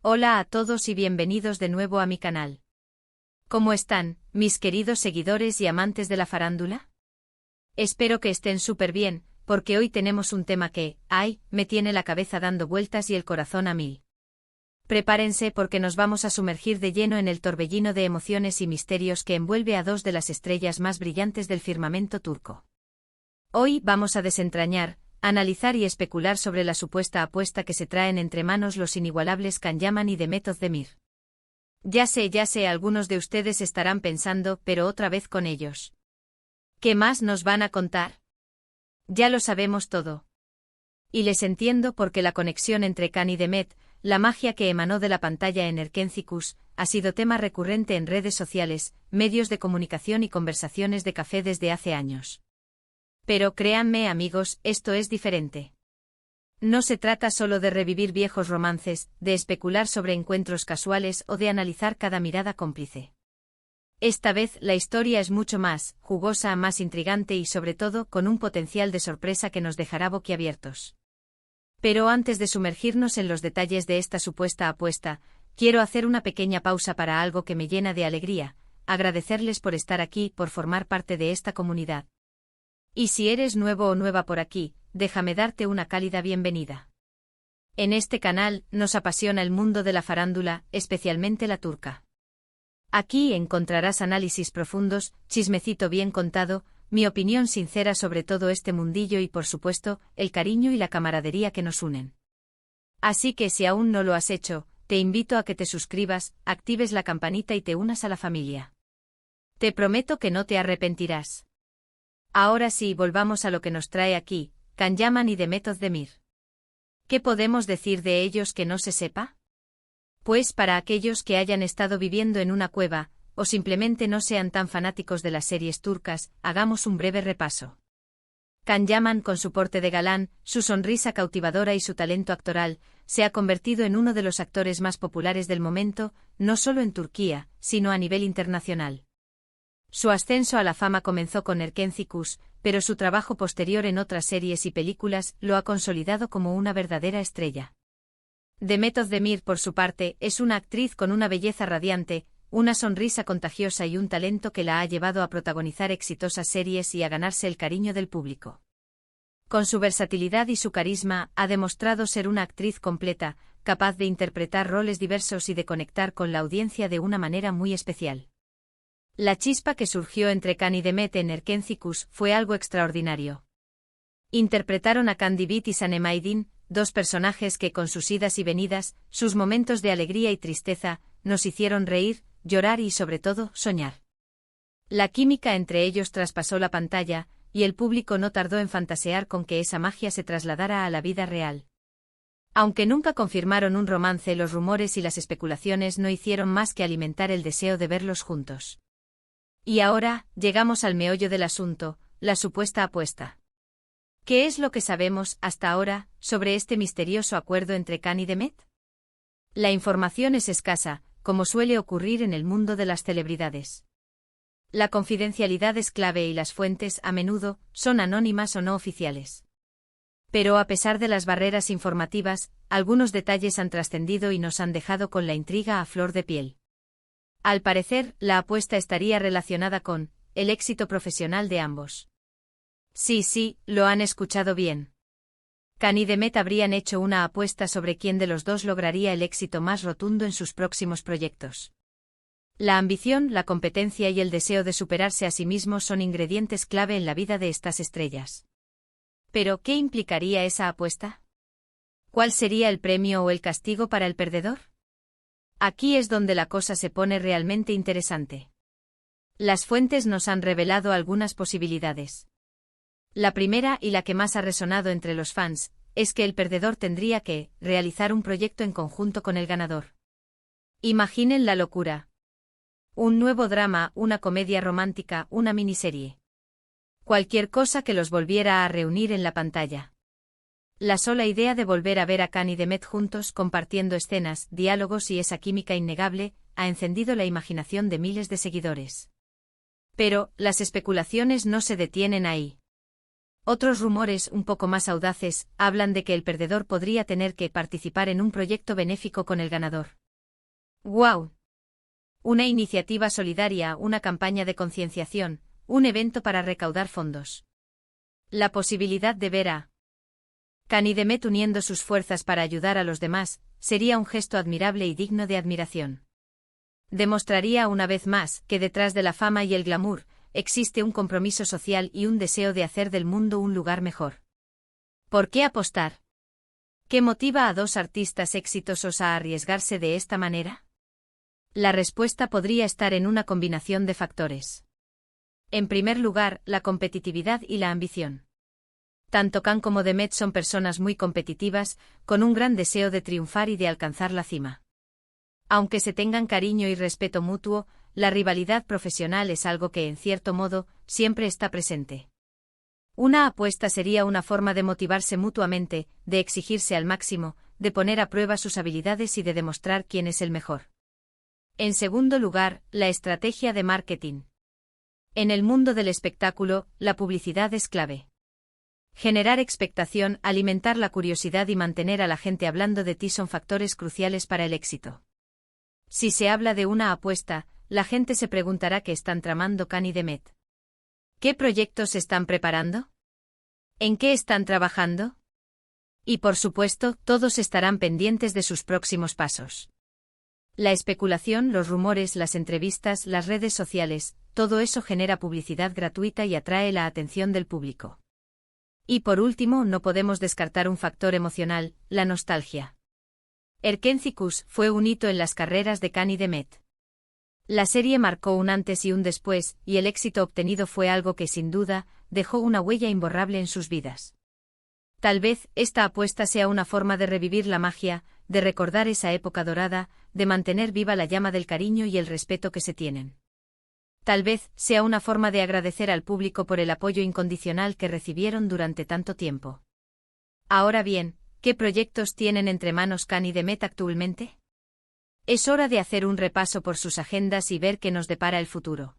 Hola a todos y bienvenidos de nuevo a mi canal. ¿Cómo están, mis queridos seguidores y amantes de la farándula? Espero que estén súper bien, porque hoy tenemos un tema que, me tiene la cabeza dando vueltas y el corazón a mil. Prepárense porque nos vamos a sumergir de lleno en el torbellino de emociones y misterios que envuelve a dos de las estrellas más brillantes del firmamento turco. Hoy vamos a desentrañar, analizar y especular sobre la supuesta apuesta que se traen entre manos los inigualables Can Yaman y Demet Özdemir. Ya sé, algunos de ustedes estarán pensando, pero otra vez con ellos. ¿Qué más nos van a contar? Ya lo sabemos todo. Y les entiendo porque la conexión entre Can y Demet, la magia que emanó de la pantalla en Erkenci-Kuş, ha sido tema recurrente en redes sociales, medios de comunicación y conversaciones de café desde hace años. Pero créanme amigos, esto es diferente. No se trata solo de revivir viejos romances, de especular sobre encuentros casuales o de analizar cada mirada cómplice. Esta vez la historia es mucho más jugosa, más intrigante y sobre todo con un potencial de sorpresa que nos dejará boquiabiertos. Pero antes de sumergirnos en los detalles de esta supuesta apuesta, quiero hacer una pequeña pausa para algo que me llena de alegría, agradecerles por estar aquí, por formar parte de esta comunidad. Y si eres nuevo o nueva por aquí, déjame darte una cálida bienvenida. En este canal nos apasiona el mundo de la farándula, especialmente la turca. Aquí encontrarás análisis profundos, chismecito bien contado, mi opinión sincera sobre todo este mundillo y por supuesto, el cariño y la camaradería que nos unen. Así que si aún no lo has hecho, te invito a que te suscribas, actives la campanita y te unas a la familia. Te prometo que no te arrepentirás. Ahora sí, volvamos a lo que nos trae aquí, Can Yaman y Demet Özdemir. ¿Qué podemos decir de ellos que no se sepa? Pues para aquellos que hayan estado viviendo en una cueva, o simplemente no sean tan fanáticos de las series turcas, hagamos un breve repaso. Can Yaman, con su porte de galán, su sonrisa cautivadora y su talento actoral, se ha convertido en uno de los actores más populares del momento, no solo en Turquía, sino a nivel internacional. Su ascenso a la fama comenzó con Erkenci-Kuş, pero su trabajo posterior en otras series y películas lo ha consolidado como una verdadera estrella. Demet Özdemir, por su parte, es una actriz con una belleza radiante, una sonrisa contagiosa y un talento que la ha llevado a protagonizar exitosas series y a ganarse el cariño del público. Con su versatilidad y su carisma, ha demostrado ser una actriz completa, capaz de interpretar roles diversos y de conectar con la audiencia de una manera muy especial. La chispa que surgió entre Can y Demet en Erkenci-Kuş fue algo extraordinario. Interpretaron a Can Divit y Sanem Aydin, dos personajes que con sus idas y venidas, sus momentos de alegría y tristeza, nos hicieron reír, llorar y sobre todo, soñar. La química entre ellos traspasó la pantalla, y el público no tardó en fantasear con que esa magia se trasladara a la vida real. Aunque nunca confirmaron un romance, los rumores y las especulaciones no hicieron más que alimentar el deseo de verlos juntos. Y ahora, llegamos al meollo del asunto, la supuesta apuesta. ¿Qué es lo que sabemos, hasta ahora, sobre este misterioso acuerdo entre Can y Demet? La información es escasa, como suele ocurrir en el mundo de las celebridades. La confidencialidad es clave y las fuentes, a menudo, son anónimas o no oficiales. Pero a pesar de las barreras informativas, algunos detalles han trascendido y nos han dejado con la intriga a flor de piel. Al parecer, la apuesta estaría relacionada con el éxito profesional de ambos. Sí, lo han escuchado bien. Can y Demet habrían hecho una apuesta sobre quién de los dos lograría el éxito más rotundo en sus próximos proyectos. La ambición, la competencia y el deseo de superarse a sí mismos son ingredientes clave en la vida de estas estrellas. ¿Pero qué implicaría esa apuesta? ¿Cuál sería el premio o el castigo para el perdedor? Aquí es donde la cosa se pone realmente interesante. Las fuentes nos han revelado algunas posibilidades. La primera, y la que más ha resonado entre los fans, es que el perdedor tendría que realizar un proyecto en conjunto con el ganador. Imaginen la locura. Un nuevo drama, una comedia romántica, una miniserie. Cualquier cosa que los volviera a reunir en la pantalla. La sola idea de volver a ver a Can y Demet juntos compartiendo escenas, diálogos y esa química innegable, ha encendido la imaginación de miles de seguidores. Pero, las especulaciones no se detienen ahí. Otros rumores, un poco más audaces, hablan de que el perdedor podría tener que participar en un proyecto benéfico con el ganador. ¡Guau! Una iniciativa solidaria, una campaña de concienciación, un evento para recaudar fondos. La posibilidad de ver a Kani Demet uniendo sus fuerzas para ayudar a los demás, sería un gesto admirable y digno de admiración. Demostraría una vez más que detrás de la fama y el glamour, existe un compromiso social y un deseo de hacer del mundo un lugar mejor. ¿Por qué apostar? ¿Qué motiva a dos artistas exitosos a arriesgarse de esta manera? La respuesta podría estar en una combinación de factores. En primer lugar, la competitividad y la ambición. Tanto Khan como Demet son personas muy competitivas, con un gran deseo de triunfar y de alcanzar la cima. Aunque se tengan cariño y respeto mutuo, la rivalidad profesional es algo que, en cierto modo, siempre está presente. Una apuesta sería una forma de motivarse mutuamente, de exigirse al máximo, de poner a prueba sus habilidades y de demostrar quién es el mejor. En segundo lugar, la estrategia de marketing. En el mundo del espectáculo, la publicidad es clave. Generar expectación, alimentar la curiosidad y mantener a la gente hablando de ti son factores cruciales para el éxito. Si se habla de una apuesta, la gente se preguntará qué están tramando Khan y Demet. ¿Qué proyectos están preparando? ¿En qué están trabajando? Y por supuesto, todos estarán pendientes de sus próximos pasos. La especulación, los rumores, las entrevistas, las redes sociales, todo eso genera publicidad gratuita y atrae la atención del público. Y por último, no podemos descartar un factor emocional, la nostalgia. Erkenci-Kuş fue un hito en las carreras de Khan y Demet. La serie marcó un antes y un después, y el éxito obtenido fue algo que, sin duda, dejó una huella imborrable en sus vidas. Tal vez, esta apuesta sea una forma de revivir la magia, de recordar esa época dorada, de mantener viva la llama del cariño y el respeto que se tienen. Tal vez, sea una forma de agradecer al público por el apoyo incondicional que recibieron durante tanto tiempo. Ahora bien, ¿qué proyectos tienen entre manos Khan y Demet actualmente? Es hora de hacer un repaso por sus agendas y ver qué nos depara el futuro.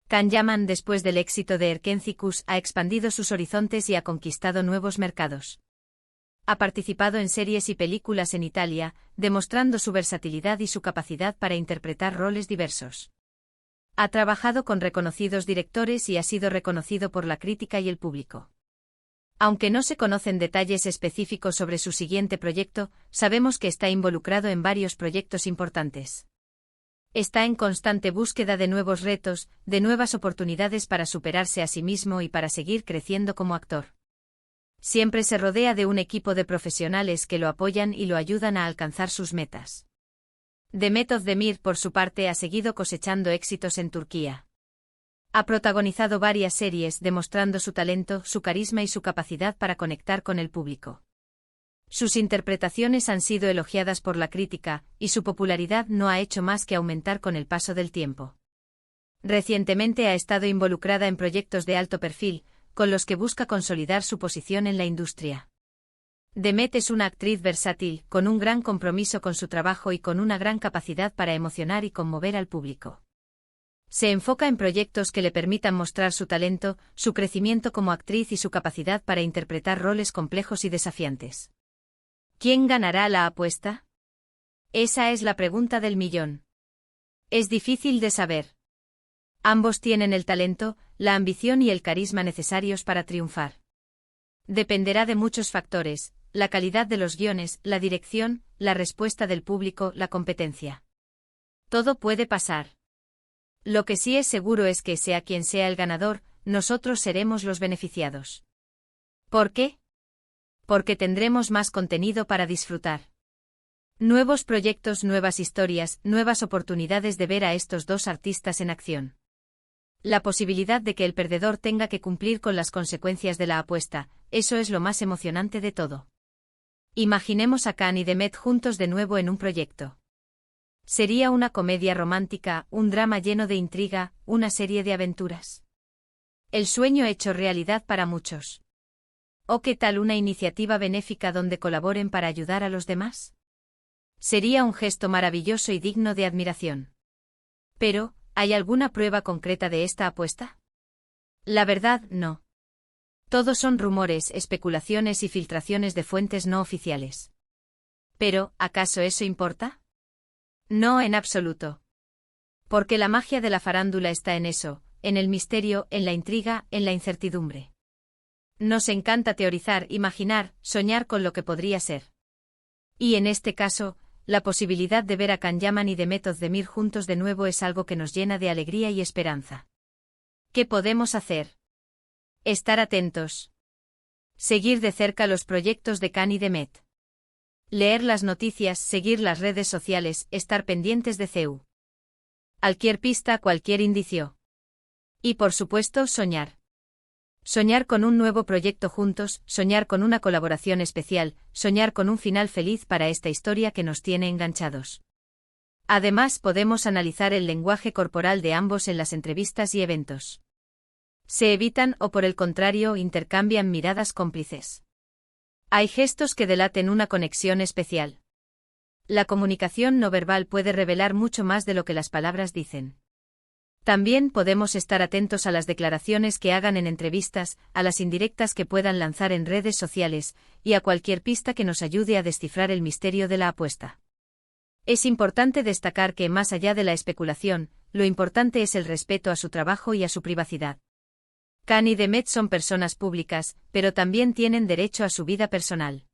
Can Yaman, después del éxito de Erkenci-Kuş, ha expandido sus horizontes y ha conquistado nuevos mercados. Ha participado en series y películas en Italia, demostrando su versatilidad y su capacidad para interpretar roles diversos. Ha trabajado con reconocidos directores y ha sido reconocido por la crítica y el público. Aunque no se conocen detalles específicos sobre su siguiente proyecto, sabemos que está involucrado en varios proyectos importantes. Está en constante búsqueda de nuevos retos, de nuevas oportunidades para superarse a sí mismo y para seguir creciendo como actor. Siempre se rodea de un equipo de profesionales que lo apoyan y lo ayudan a alcanzar sus metas. Demet Özdemir, por su parte, ha seguido cosechando éxitos en Turquía. Ha protagonizado varias series demostrando su talento, su carisma y su capacidad para conectar con el público. Sus interpretaciones han sido elogiadas por la crítica, y su popularidad no ha hecho más que aumentar con el paso del tiempo. Recientemente ha estado involucrada en proyectos de alto perfil, con los que busca consolidar su posición en la industria. Demet es una actriz versátil, con un gran compromiso con su trabajo y con una gran capacidad para emocionar y conmover al público. Se enfoca en proyectos que le permitan mostrar su talento, su crecimiento como actriz y su capacidad para interpretar roles complejos y desafiantes. ¿Quién ganará la apuesta? Esa es la pregunta del millón. Es difícil de saber. Ambos tienen el talento, la ambición y el carisma necesarios para triunfar. Dependerá de muchos factores: la calidad de los guiones, la dirección, la respuesta del público, la competencia. Todo puede pasar. Lo que sí es seguro es que, sea quien sea el ganador, nosotros seremos los beneficiados. ¿Por qué? Porque tendremos más contenido para disfrutar. Nuevos proyectos, nuevas historias, nuevas oportunidades de ver a estos dos artistas en acción. La posibilidad de que el perdedor tenga que cumplir con las consecuencias de la apuesta, eso es lo más emocionante de todo. Imaginemos a Khan y Demet juntos de nuevo en un proyecto. Sería una comedia romántica, un drama lleno de intriga, una serie de aventuras. El sueño hecho realidad para muchos. ¿O qué tal una iniciativa benéfica donde colaboren para ayudar a los demás? Sería un gesto maravilloso y digno de admiración. Pero, ¿hay alguna prueba concreta de esta apuesta? La verdad, no. Todos son rumores, especulaciones y filtraciones de fuentes no oficiales. Pero, ¿acaso eso importa? No en absoluto. Porque la magia de la farándula está en eso, en el misterio, en la intriga, en la incertidumbre. Nos encanta teorizar, imaginar, soñar con lo que podría ser. Y en este caso, la posibilidad de ver a Can Yaman y Demet Özdemir juntos de nuevo es algo que nos llena de alegría y esperanza. ¿Qué podemos hacer? Estar atentos. Seguir de cerca los proyectos de Can y Demet. Leer las noticias, seguir las redes sociales, estar pendientes de CEU. Cualquier pista, cualquier indicio. Y por supuesto, soñar. Soñar con un nuevo proyecto juntos, soñar con una colaboración especial, soñar con un final feliz para esta historia que nos tiene enganchados. Además, podemos analizar el lenguaje corporal de ambos en las entrevistas y eventos. Se evitan o por el contrario intercambian miradas cómplices. Hay gestos que delaten una conexión especial. La comunicación no verbal puede revelar mucho más de lo que las palabras dicen. También podemos estar atentos a las declaraciones que hagan en entrevistas, a las indirectas que puedan lanzar en redes sociales, y a cualquier pista que nos ayude a descifrar el misterio de la apuesta. Es importante destacar que, más allá de la especulación, lo importante es el respeto a su trabajo y a su privacidad. Can y Demet son personas públicas, pero también tienen derecho a su vida personal.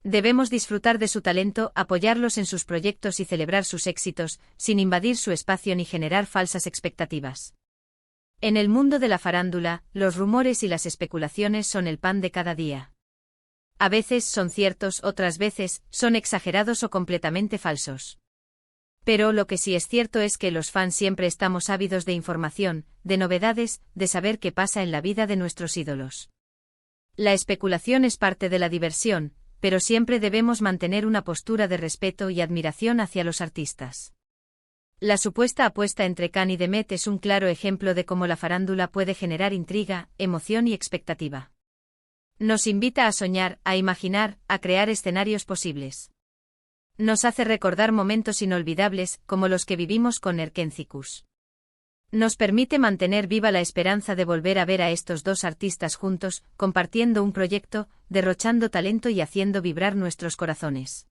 Debemos disfrutar de su talento, apoyarlos en sus proyectos y celebrar sus éxitos, sin invadir su espacio ni generar falsas expectativas. En el mundo de la farándula, los rumores y las especulaciones son el pan de cada día. A veces son ciertos, otras veces son exagerados o completamente falsos. Pero lo que sí es cierto es que los fans siempre estamos ávidos de información, de novedades, de saber qué pasa en la vida de nuestros ídolos. La especulación es parte de la diversión, pero siempre debemos mantener una postura de respeto y admiración hacia los artistas. La supuesta apuesta entre Can y Demet es un claro ejemplo de cómo la farándula puede generar intriga, emoción y expectativa. Nos invita a soñar, a imaginar, a crear escenarios posibles. Nos hace recordar momentos inolvidables, como los que vivimos con Erkencikus. Nos permite mantener viva la esperanza de volver a ver a estos dos artistas juntos, compartiendo un proyecto, derrochando talento y haciendo vibrar nuestros corazones.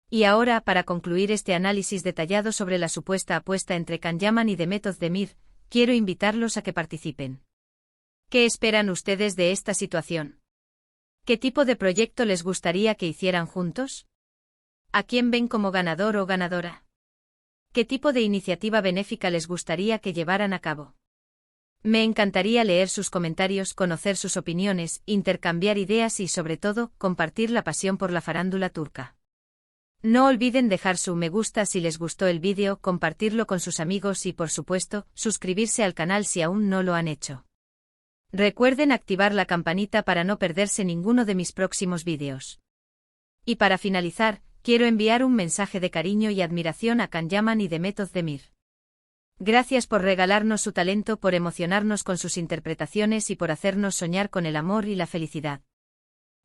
Y ahora, para concluir este análisis detallado sobre la supuesta apuesta entre Can Yaman y Demet Özdemir, quiero invitarlos a que participen. ¿Qué esperan ustedes de esta situación? ¿Qué tipo de proyecto les gustaría que hicieran juntos? ¿A quién ven como ganador o ganadora? ¿Qué tipo de iniciativa benéfica les gustaría que llevaran a cabo? Me encantaría leer sus comentarios, conocer sus opiniones, intercambiar ideas y, sobre todo, compartir la pasión por la farándula turca. No olviden dejar su me gusta si les gustó el vídeo, compartirlo con sus amigos y, por supuesto, suscribirse al canal si aún no lo han hecho. Recuerden activar la campanita para no perderse ninguno de mis próximos vídeos. Y para finalizar, quiero enviar un mensaje de cariño y admiración a Can Yaman y Demet Özdemir. Gracias por regalarnos su talento, por emocionarnos con sus interpretaciones y por hacernos soñar con el amor y la felicidad.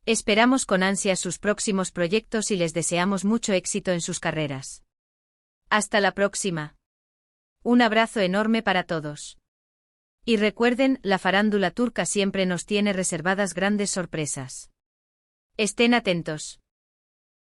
Esperamos con ansia sus próximos proyectos y les deseamos mucho éxito en sus carreras. Hasta la próxima. Un abrazo enorme para todos. Y recuerden, la farándula turca siempre nos tiene reservadas grandes sorpresas. Estén atentos.